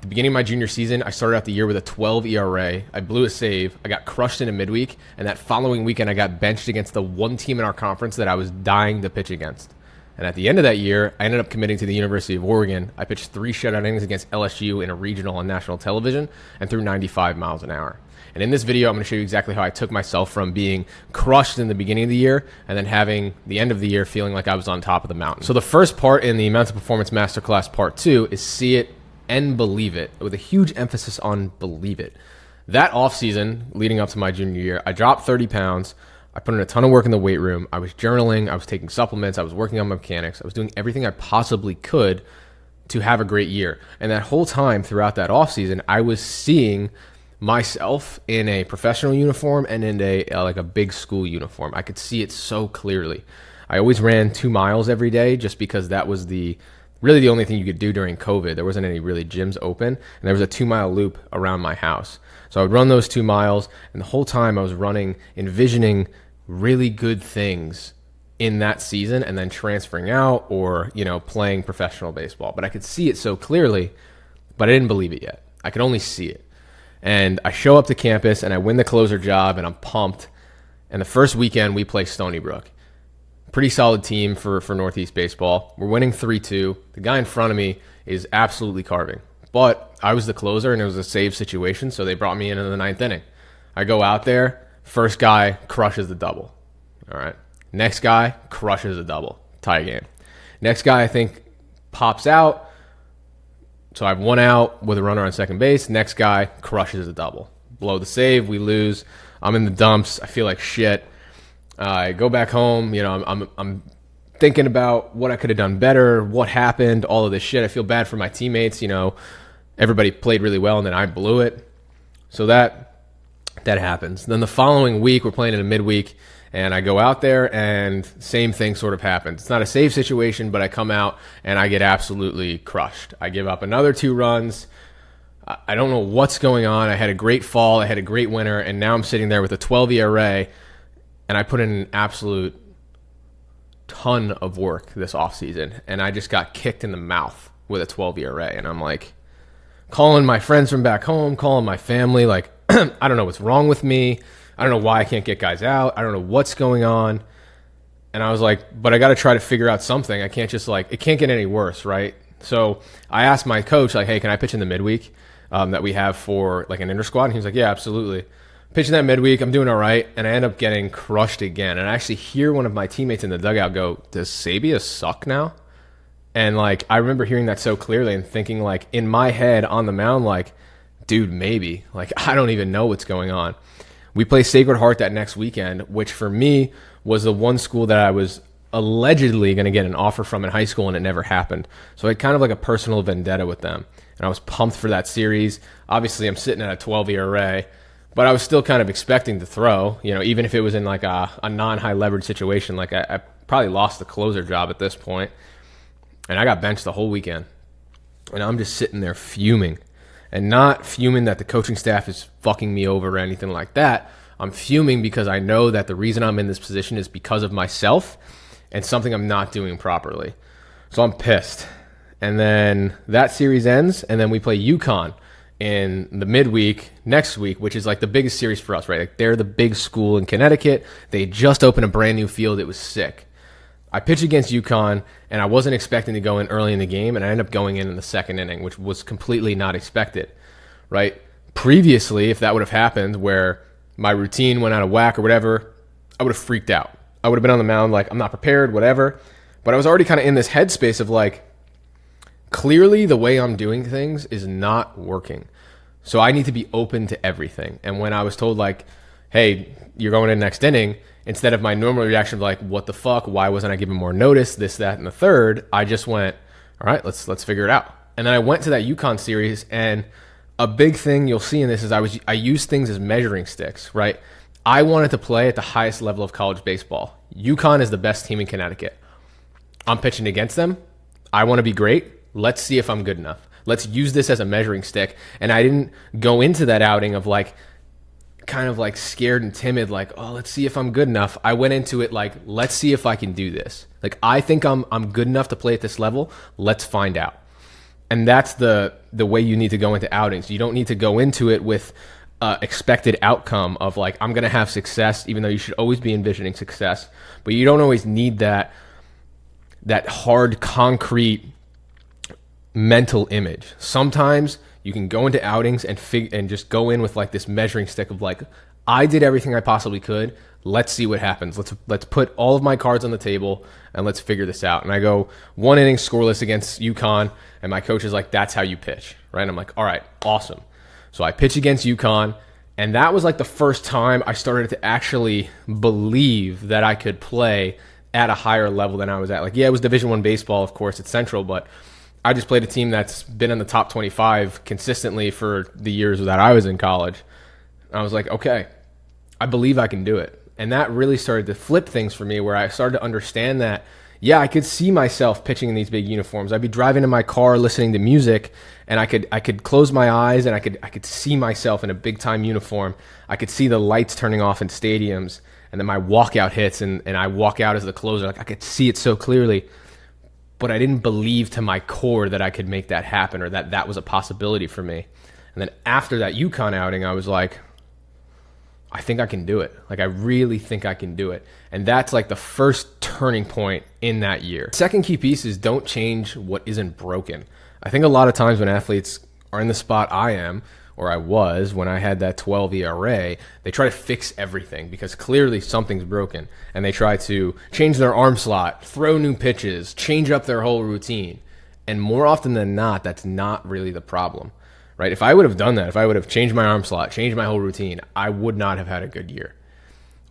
the beginning of my junior season, I started out the year with a 12 ERA. I blew a save. I got crushed in a midweek. And that following weekend, I got benched against the one team in our conference that I was dying to pitch against. And at the end of that year, I ended up committing to the University of Oregon. I pitched 3 shutout innings against LSU in a regional on national television and threw 95 miles an hour. And in this video, I'm going to show you exactly how I took myself from being crushed in the beginning of the year and then having the end of the year feeling like I was on top of the mountain. So the first part in the Mental Performance Masterclass Part 2 is see it and believe it, with a huge emphasis on believe it. That offseason, leading up to my junior year, I dropped 30 pounds. I put in a ton of work in the weight room. I was journaling. I was taking supplements. I was working on my mechanics. I was doing everything I possibly could to have a great year. And that whole time throughout that offseason, I was seeing myself in a professional uniform and in a big school uniform. I could see it so clearly. I always ran 2 miles every day just because that was really the only thing you could do during COVID. There wasn't any really gyms open, and there was a 2-mile loop around my house. So I would run those 2 miles, and the whole time I was running, envisioning really good things in that season and then transferring out or, playing professional baseball. But I could see it so clearly, but I didn't believe it yet. I could only see it. And I show up to campus and I win the closer job and I'm pumped. And the first weekend we play Stony Brook. Pretty solid team for Northeast baseball. We're winning 3-2. The guy in front of me is absolutely carving. But I was the closer and it was a save situation, so they brought me in the 9th inning. I go out there, first guy crushes the double. All right. Next guy crushes the double. Tie game. Next guy I think pops out. So I have 1 out with a runner on second base. Next guy crushes a double. Blow the save. We lose. I'm in the dumps. I feel like shit. I go back home. I'm thinking about what I could have done better, what happened, all of this shit. I feel bad for my teammates. Everybody played really well, and then I blew it. So that happens. Then the following week, we're playing in a midweek, and I go out there, and same thing sort of happens. It's not a save situation, but I come out, and I get absolutely crushed. I give up another 2 runs. I don't know what's going on. I had a great fall. I had a great winter, and now I'm sitting there with a 12 ERA, and I put in an absolute ton of work this offseason, and I just got kicked in the mouth with a 12 ERA, and I'm like calling my friends from back home, calling my family, like, I don't know what's wrong with me. I don't know why I can't get guys out. I don't know what's going on. And I was like, but I got to try to figure out something. I can't just it can't get any worse, right? So I asked my coach, like, hey, can I pitch in the midweek that we have for like an inter squad? And he was like, yeah, absolutely. Pitching that midweek, I'm doing all right, and I end up getting crushed again. And I actually hear one of my teammates in the dugout go, does Sabia suck now? And I remember hearing that so clearly and thinking in my head on the mound, dude, maybe. I don't even know what's going on. We play Sacred Heart that next weekend, which for me was the one school that I was allegedly going to get an offer from in high school, and it never happened. So I had kind of a personal vendetta with them. And I was pumped for that series. Obviously, I'm sitting at a 12 ERA, but I was still kind of expecting to throw, even if it was in a non-high leverage situation. I probably lost the closer job at this point. And I got benched the whole weekend. And I'm just sitting there fuming. And not fuming that the coaching staff is fucking me over or anything like that. I'm fuming because I know that the reason I'm in this position is because of myself and something I'm not doing properly. So I'm pissed. And then that series ends, and then we play UConn in the midweek next week, which is the biggest series for us, right? They're the big school in Connecticut. They just opened a brand new field. It was sick. I pitched against UConn, and I wasn't expecting to go in early in the game, and I ended up going in the second inning, which was completely not expected, right? Previously, if that would have happened where my routine went out of whack or whatever, I would have freaked out. I would have been on the mound I'm not prepared, whatever. But I was already kind of in this headspace of clearly the way I'm doing things is not working. So I need to be open to everything. And when I was told hey, you're going in next inning, instead of my normal reaction of what the fuck, why wasn't I given more notice, this, that, and the third, I just went, all right, let's figure it out. And then I went to that UConn series, and a big thing you'll see in this is I use things as measuring sticks, right? I wanted to play at the highest level of college baseball. UConn is the best team in Connecticut. I'm pitching against them. I want to be great. Let's see if I'm good enough. Let's use this as a measuring stick. And I didn't go into that outing of kind of scared and timid, oh, let's see if I'm good enough. I went into it let's see if I can do this. I think I'm good enough to play at this level. Let's find out. And that's the way you need to go into outings. You don't need to go into it with expected outcome of like, I'm going to have success, even though you should always be envisioning success. But you don't always need that hard, concrete mental image. Sometimes you can go into outings and just go in with like this measuring stick of like, I did everything I possibly could. Let's see what happens. Let's put all of my cards on the table and let's figure this out. And I go 1 inning scoreless against UConn, and my coach is like, that's how you pitch, right? And I'm like, all right, awesome. So I pitch against UConn, and that was like the first time I started to actually believe that I could play at a higher level than I was at. Like, yeah, it was Division I baseball, of course, it's Central, but I just played a team that's been in the top 25 consistently for the years that I was in college. I was like, okay, I believe I can do it. And that really started to flip things for me, where I started to understand that, yeah, I could see myself pitching in these big uniforms. I'd be driving in my car listening to music, and I could close my eyes and I could see myself in a big time uniform. I could see the lights turning off in stadiums, and then my walkout hits and I walk out as the closer. Like, I could see it so clearly, but I didn't believe to my core that I could make that happen, or that was a possibility for me. And then after that UConn outing, I was like, I think I can do it. Like, I really think I can do it. And that's like the first turning point in that year. Second key piece is don't change what isn't broken. I think a lot of times when athletes are in the spot I am, or I was when I had that 12 ERA, they try to fix everything because clearly something's broken. And they try to change their arm slot, throw new pitches, change up their whole routine. And more often than not, that's not really the problem. Right? If I would have done that, if I would have changed my arm slot, changed my whole routine, I would not have had a good year.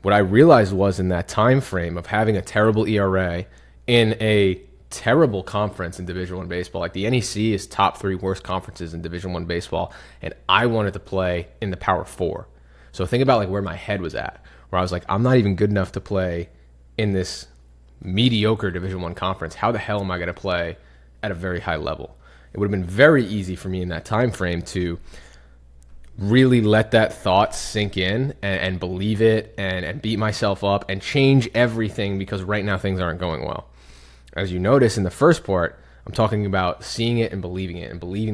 What I realized was in that time frame of having a terrible ERA in a terrible conference in Division I baseball, like the NEC is top 3 worst conferences in Division I baseball, and I wanted to play in the Power 4. So think about like where my head was at, where I was like, I'm not even good enough to play in this mediocre Division I conference. How the hell am I going to play at a very high level? It would have been very easy for me in that time frame to really let that thought sink in and believe it and beat myself up and change everything because right now things aren't going well. As you notice in the first part, I'm talking about seeing it and believing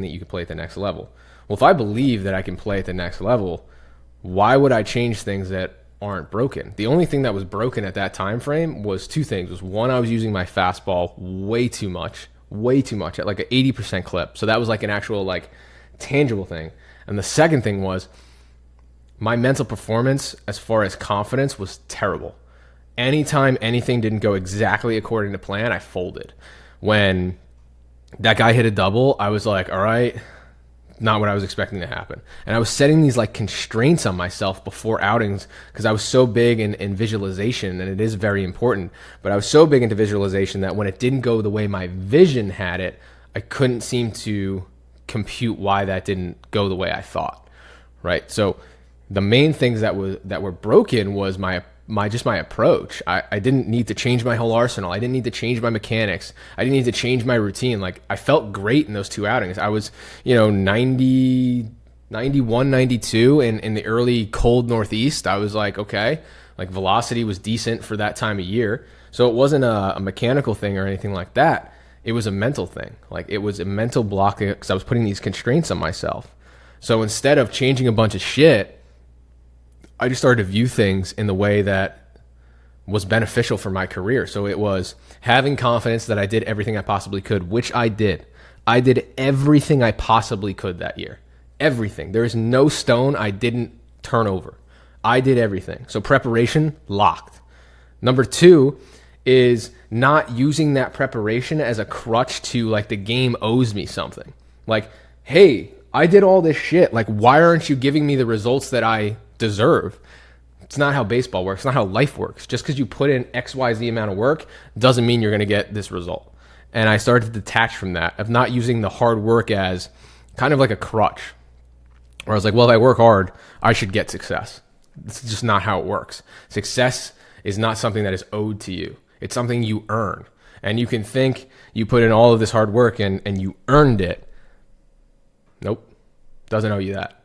that you can play at the next level. Well, if I believe that I can play at the next level, why would I change things that aren't broken? The only thing that was broken at that time frame was 2 things. Was one, I was using my fastball way too much at like an 80% clip. So that was like an actual like tangible thing. And the second thing was my mental performance as far as confidence was terrible. Anytime anything didn't go exactly according to plan, I folded. When that guy hit a double, I was like, all right, not what I was expecting to happen. And I was setting these like constraints on myself before outings because I was so big in visualization, and it is very important, but I was so big into visualization that when it didn't go the way my vision had it, I couldn't seem to compute why that didn't go the way I thought, right? So the main things that were broken was my approach. I didn't need to change my whole arsenal. I didn't need to change my mechanics. I didn't need to change my routine. Like, I felt great in those 2 outings. I was, 90, 91, 92 in the early cold Northeast. I was like, okay, like velocity was decent for that time of year. So it wasn't a mechanical thing or anything like that. It was a mental thing. Like, it was a mental block because I was putting these constraints on myself. So instead of changing a bunch of shit, I just started to view things in the way that was beneficial for my career. So it was having confidence that I did everything I possibly could, which I did. I did everything I possibly could that year. Everything. There is no stone I didn't turn over. I did everything. So preparation, locked. Number 2 is not using that preparation as a crutch to like the game owes me something. Like, hey, I did all this shit. Like, why aren't you giving me the results that I deserve? It's not how baseball works. It's not how life works. Just because you put in XYZ amount of work doesn't mean you're going to get this result. And I started to detach from that, of not using the hard work as kind of like a crutch. Where I was like, well, if I work hard, I should get success. This is just not how it works. Success is not something that is owed to you. It's something you earn. And you can think you put in all of this hard work and you earned it. Nope. Doesn't owe you that.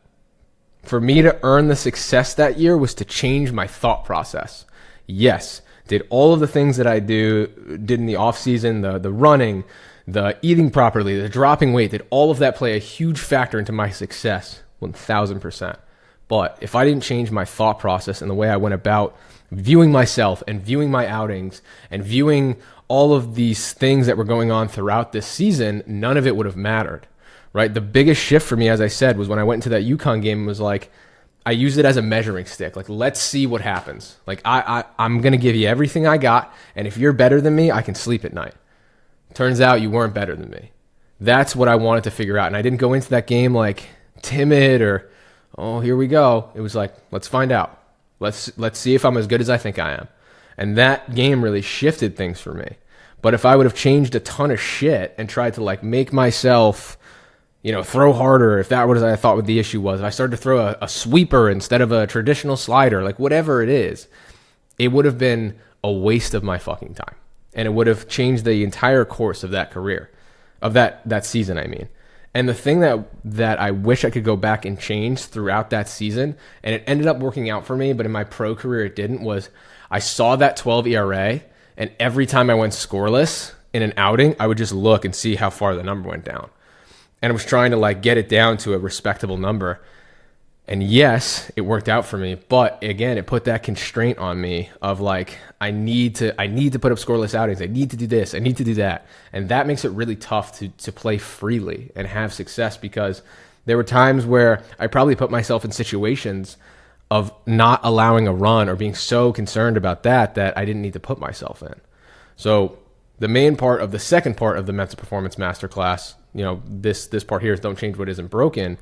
For me to earn the success that year was to change my thought process. Yes, did all of the things that I did in the off season, the running, the eating properly, the dropping weight, did all of that play a huge factor into my success? 1000%. But if I didn't change my thought process and the way I went about viewing myself and viewing my outings and viewing all of these things that were going on throughout this season, none of it would have mattered, right? The biggest shift for me, as I said, was when I went into that UConn game, was like, I used it as a measuring stick. Like, let's see what happens. Like, I'm going to give you everything I got, and if you're better than me, I can sleep at night. Turns out you weren't better than me. That's what I wanted to figure out. And I didn't go into that game like timid or, oh, here we go. It was like, let's find out. Let's see if I'm as good as I think I am. And that game really shifted things for me. But if I would have changed a ton of shit and tried to like make myself, throw harder, if that was what I thought what the issue was, if I started to throw a sweeper instead of a traditional slider, like whatever it is, it would have been a waste of my fucking time. And it would have changed the entire course of that career, of that season, I mean. And the thing that I wish I could go back and change throughout that season, and it ended up working out for me, but in my pro career it didn't, was I saw that 12 ERA, and every time I went scoreless in an outing, I would just look and see how far the number went down. And I was trying to like get it down to a respectable number. And yes, it worked out for me, but again, it put that constraint on me of like, I need to put up scoreless outings. I need to do this. I need to do that. And that makes it really tough to play freely and have success, because there were times where I probably put myself in situations of not allowing a run or being so concerned about that I didn't need to put myself in. So the second part of the mental performance masterclass, this part here is don't change what isn't broken,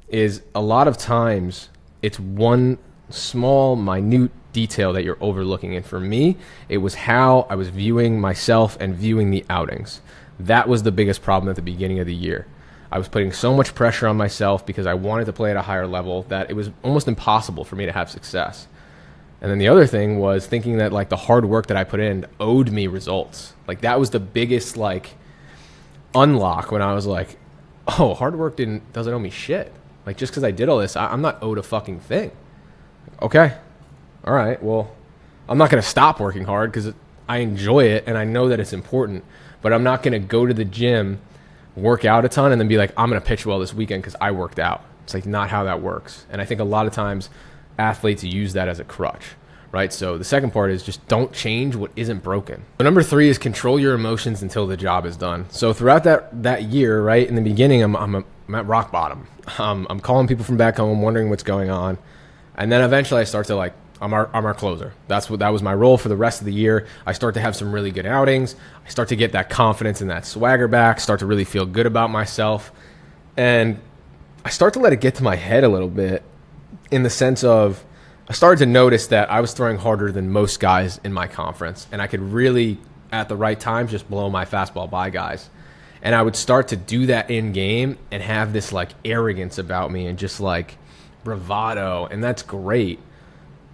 is a lot of times it's one small, minute detail that you're overlooking. And for me, it was how I was viewing myself and viewing the outings. That was the biggest problem at the beginning of the year. I was putting so much pressure on myself because I wanted to play at a higher level that it was almost impossible for me to have success. And then the other thing was thinking that like the hard work that I put in owed me results. Like that was the biggest like unlock when I was like, oh, hard work doesn't owe me shit. Like, just because I did all this, I'm not owed a fucking thing. Okay. All right. Well, I'm not going to stop working hard because I enjoy it and I know that it's important. But I'm not going to go to the gym, work out a ton, and then be like, I'm going to pitch well this weekend because I worked out. It's like not how that works. And I think a lot of times athletes use that as a crutch, right? So the second part is just don't change what isn't broken. So number 3 is control your emotions until the job is done. So throughout that year, right, in the beginning, I'm at rock bottom. I'm calling people from back home, wondering what's going on. And then eventually I start to like, I'm our closer. That was my role for the rest of the year. I start to have some really good outings. I start to get that confidence and that swagger back, start to really feel good about myself. And I start to let it get to my head a little bit, in the sense of I started to notice that I was throwing harder than most guys in my conference. And I could really, at the right time, just blow my fastball by guys. And I would start to do that in game and have this like arrogance about me and just like bravado. And that's great.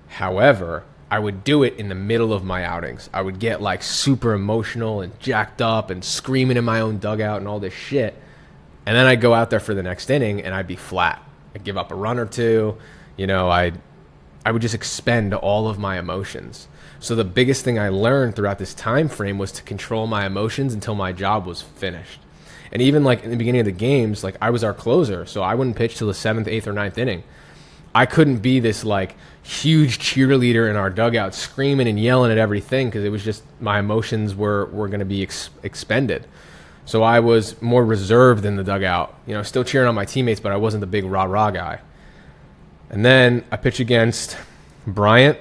However, I would do it in the middle of my outings. I would get like super emotional and jacked up and screaming in my own dugout and all this shit. And then I'd go out there for the next inning and I'd be flat. I'd give up a run or two. I would just expend all of my emotions. So the biggest thing I learned throughout this time frame was to control my emotions until my job was finished. And even like in the beginning of the games, like I was our closer, so I wouldn't pitch till the 7th, 8th, or 9th inning. I couldn't be this like huge cheerleader in our dugout screaming and yelling at everything, because it was just my emotions were going to be expended. So I was more reserved in the dugout, still cheering on my teammates, but I wasn't the big rah-rah guy. And then I pitch against Bryant,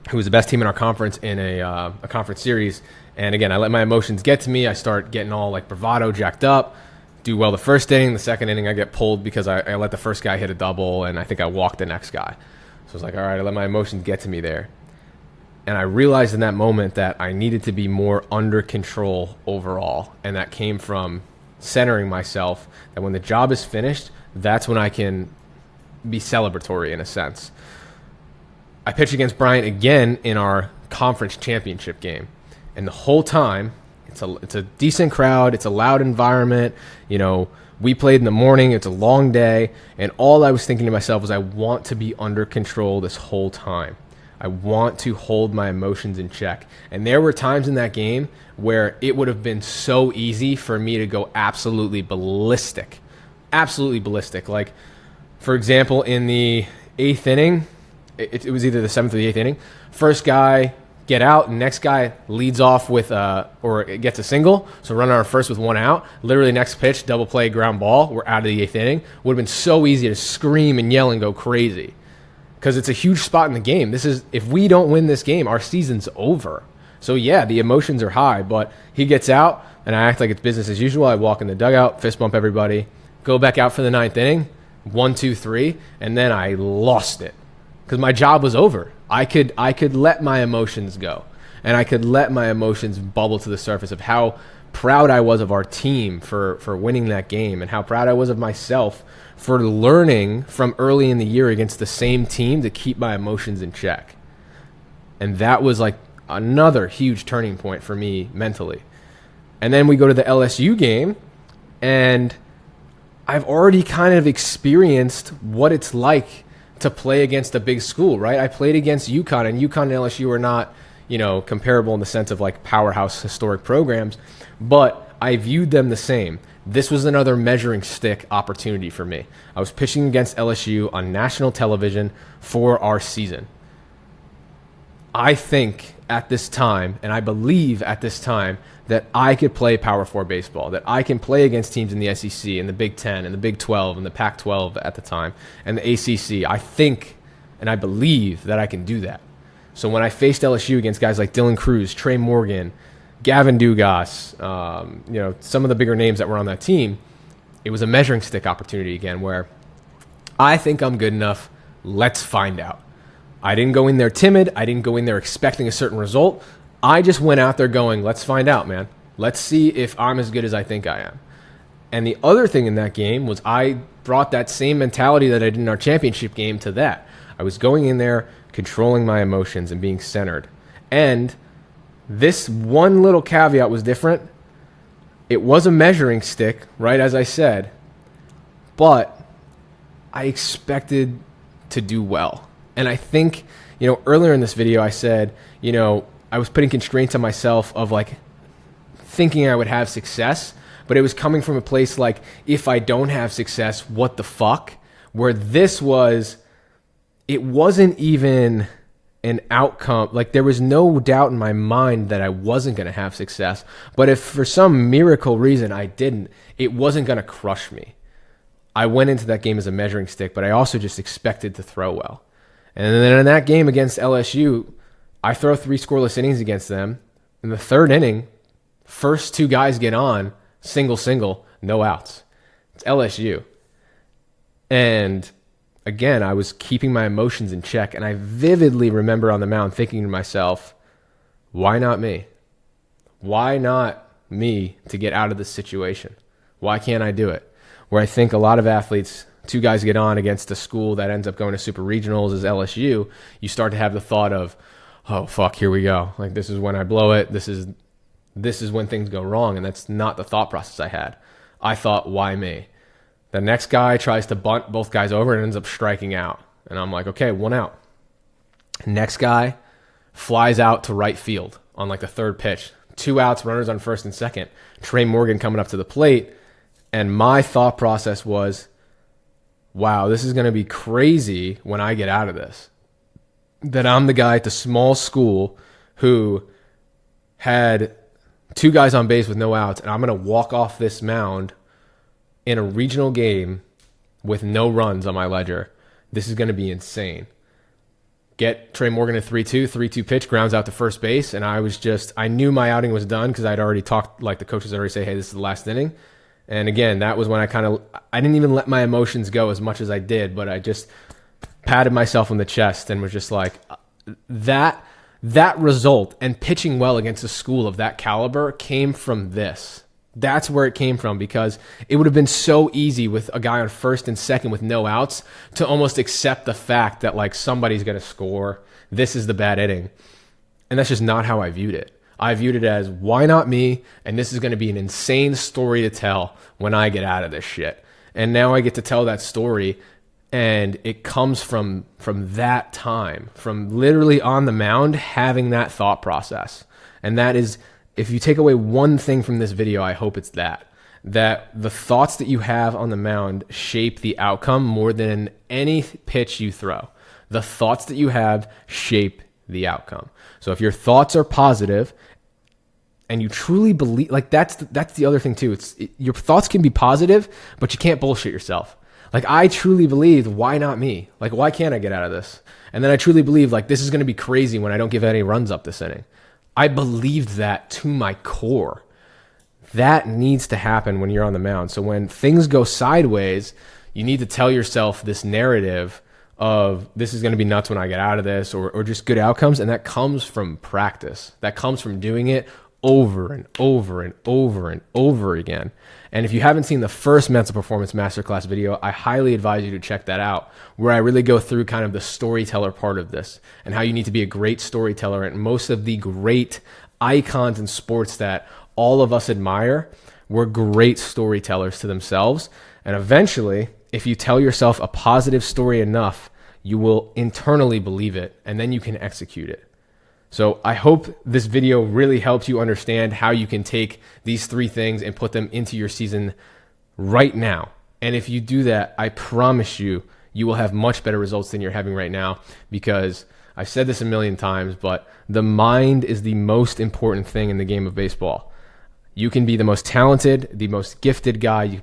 who was the best team in our conference in a conference series. And again, I let my emotions get to me. I start getting all like bravado, jacked up, do well the first inning. The second inning, I get pulled because I let the first guy hit a double, and I think I walked the next guy. So I was like, all right, I let my emotions get to me there. And I realized in that moment that I needed to be more under control overall. And that came from centering myself, that when the job is finished, that's when I can be celebratory in a sense. I pitched against Bryant again in our conference championship game. And the whole time, it's a decent crowd. It's a loud environment. We played in the morning. It's a long day. And all I was thinking to myself was, I want to be under control this whole time. I want to hold my emotions in check. And there were times in that game where it would have been so easy for me to go absolutely ballistic. Absolutely ballistic. Like, for example, in the 8th inning, it was either the 7th or the 8th inning, first guy get out, and next guy leads off with or gets a single, so runner on first with 1 out. Literally next pitch, double play, ground ball. We're out of the 8th inning. Would have been so easy to scream and yell and go crazy because it's a huge spot in the game. If we don't win this game, our season's over. So yeah, the emotions are high, but he gets out, and I act like it's business as usual. I walk in the dugout, fist bump everybody, go back out for the 9th inning, 1, 2, 3, and then I lost it because my job was over. I could let my emotions go, and I could let my emotions bubble to the surface of how proud I was of our team for winning that game, and how proud I was of myself for learning from early in the year against the same team to keep my emotions in check. And that was like another huge turning point for me mentally. And then we go to the LSU game, and I've already kind of experienced what it's like to play against a big school, right? I played against UConn, and UConn and LSU are not, comparable in the sense of like powerhouse historic programs, but I viewed them the same. This was another measuring stick opportunity for me. I was pitching against LSU on national television for our season. I think at this time, and I believe at this time, that I could play Power 4 baseball, that I can play against teams in the SEC and the Big 10 and the Big 12 and the Pac-12 at the time and the ACC. I think and I believe that I can do that. So when I faced LSU against guys like Dylan Cruz, Trey Morgan, Gavin Dugas, some of the bigger names that were on that team, it was a measuring stick opportunity again where I think I'm good enough. Let's find out. I didn't go in there timid. I didn't go in there expecting a certain result. I just went out there going, let's find out, man. Let's see if I'm as good as I think I am. And the other thing in that game was I brought that same mentality that I did in our championship game to that. I was going in there, controlling my emotions and being centered. And this one little caveat was different. It was a measuring stick, right, as I said, but I expected to do well. And I think, earlier in this video I said, I was putting constraints on myself of like thinking I would have success, but it was coming from a place like, if I don't have success, what the fuck? Where this was, it wasn't even an outcome. Like there was no doubt in my mind that I wasn't going to have success. But if for some miracle reason I didn't, it wasn't going to crush me. I went into that game as a measuring stick, but I also just expected to throw well. And then in that game against LSU, I throw 3 scoreless innings against them. In the 3rd inning, first 2 guys get on, single, no outs. It's LSU. And again, I was keeping my emotions in check. And I vividly remember on the mound thinking to myself, why not me? Why not me to get out of this situation? Why can't I do it? Where I think a lot of athletes, 2 guys get on against a school that ends up going to super regionals as LSU, you start to have the thought of, oh, fuck, here we go. Like, this is when I blow it. This is when things go wrong. And that's not the thought process I had. I thought, why me? The next guy tries to bunt both guys over and ends up striking out. And I'm like, okay, 1 out. Next guy flies out to right field on like the 3rd pitch. 2 outs, runners on 1st and 2nd. Trey Morgan coming up to the plate. And my thought process was, wow, this is going to be crazy when I get out of this. That I'm the guy at the small school who had 2 guys on base with no outs, and I'm going to walk off this mound in a regional game with no runs on my ledger. This is going to be insane. Get Trey Morgan at 3-2, 3-2 pitch, grounds out to first base, and I knew my outing was done because I'd already talked, like the coaches already say, hey, this is the last inning. And again, that was when I didn't even let my emotions go as much as I did, but I just patted myself on the chest and was just like, that result and pitching well against a school of that caliber came from this. That's where it came from, because it would have been so easy with a guy on 1st and 2nd with no outs to almost accept the fact that like somebody's going to score. This is the bad inning. And that's just not how I viewed it. I viewed it as, why not me? And this is going to be an insane story to tell when I get out of this shit. And now I get to tell that story And it comes from that time, from literally on the mound having that thought process. And that is, if you take away one thing from this video, I hope it's that the thoughts that you have on the mound shape the outcome more than any pitch you throw. The thoughts that you have shape the outcome. So if your thoughts are positive and you truly believe, like that's the other thing too. Your thoughts can be positive, but you can't bullshit yourself. Like, I truly believed, why not me? Like, why can't I get out of this? And then I truly believed, like, this is going to be crazy when I don't give any runs up this inning. I believed that to my core. That needs to happen when you're on the mound. So when things go sideways, you need to tell yourself this narrative of, this is going to be nuts when I get out of this, or just good outcomes. And that comes from practice. That comes from doing it over and over and over and over again. And if you haven't seen the first Mental Performance Masterclass video, I highly advise you to check that out, where I really go through kind of the storyteller part of this and how you need to be a great storyteller. And most of the great icons in sports that all of us admire were great storytellers to themselves. And eventually, if you tell yourself a positive story enough, you will internally believe it, and then you can execute it. So I hope this video really helps you understand how you can take these 3 things and put them into your season right now. And if you do that, I promise you, you will have much better results than you're having right now, because I've said this a million times, but the mind is the most important thing in the game of baseball. You can be the most talented, the most gifted guy. You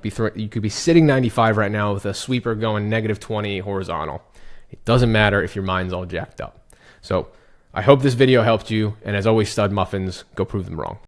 could be sitting 95 right now with a sweeper going -20 horizontal. It doesn't matter if your mind's all jacked up. So I hope this video helped you, and as always, stud muffins, go prove them wrong.